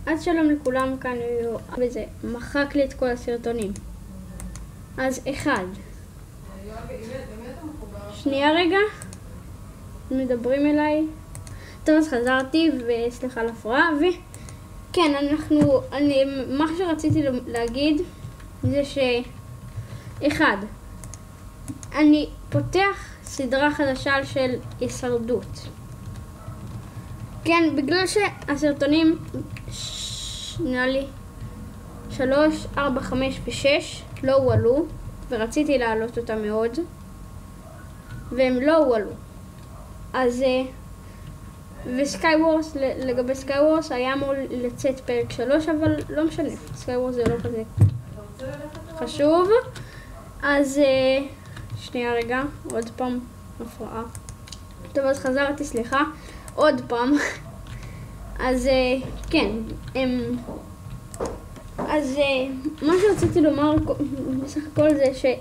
אז שלום לכולם, כאן וזה מחק לי את כל הסרטונים. אז אחד. שנייה רגע. מדברים אליי. טוב, אז חזרתי וסליחה על הפרעה. וכן, מה שרציתי להגיד זה אחד, אני פותח סדרה חדשה של הישרדות. כן, בגלל שהסרטונים נראה לי 3, 4, 5 ו-6 לא הועלו, ורציתי להעלות אותם מאוד, והם לא הועלו. אז וסקייוורס, לגבי סקייוורס היה אמור לצאת פרק 3, אבל לא משנה, סקייוורס זה לא כזה חשוב. אז שנייה רגע, עוד פעם הפרעה. טוב, אז חזרתי, סליחה, עוד פעם. אז כן, אז מה שרציתי לומר בסך הכל זה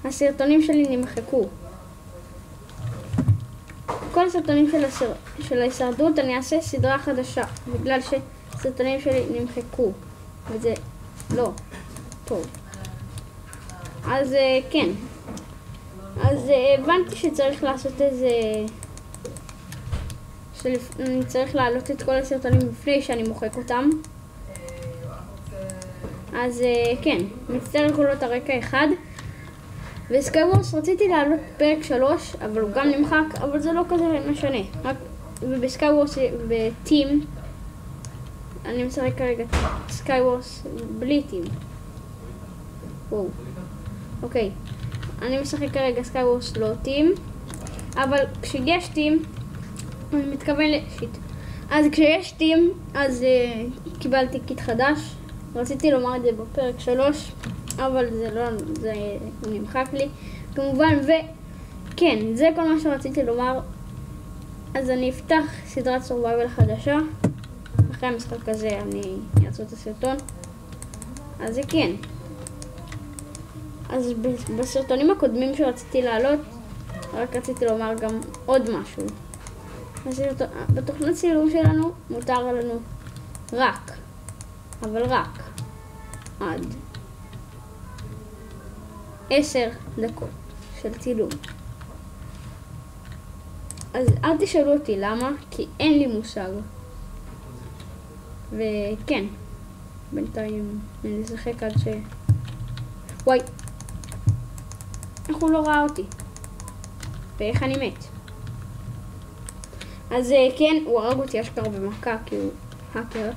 שהסרטונים שלי נמחקו. כל הסרטונים של ההישרדות אני אעשה סדרה חדשה, בגלל שהסרטונים שלי נמחקו, וזה לא טוב. אז כן, אז הבנתי שצריך לעשות אני צריך להעלות את כל הסרטונים לפני שאני מוחק אותם. אז כן, מצטער על קולות הרקע 1. וסקייוורס רציתי להעלות פרק 3, אבל הוא גם נמחק, אבל זה לא כזה משנה. ובסקייוורס בטים, אני משחק כרגע סקייוורס בלי טים. אוקיי, אני משחק כרגע סקייוורס לא טים, אבל כשיש טים, אני מתכוון אז כשיש טים, אז קיבלתי קיט חדש. רציתי לומר את זה בפרק 3, אבל זה נמחק לי כמובן. וכן, זה כל מה שרציתי לומר. אז אני אפתח סדרת סורווייבל חדשה אחרי המשחק הזה, אני אעשה את הסרטון. אז זה כן, אז בסרטונים הקודמים שרציתי להעלות, רק רציתי לומר גם עוד משהו. בתוכנית צילום שלנו מותר לנו אבל רק עד 10 דקות של צילום. אז אל תשאלו אותי למה, כי אין לי מושג. וכן, בינתיים אני אשחק עד וואי, איך הוא לא ראה אותי ואיך אני מת. אז כן, הוא הרג אותי אשכרה במכה כי הוא האקר.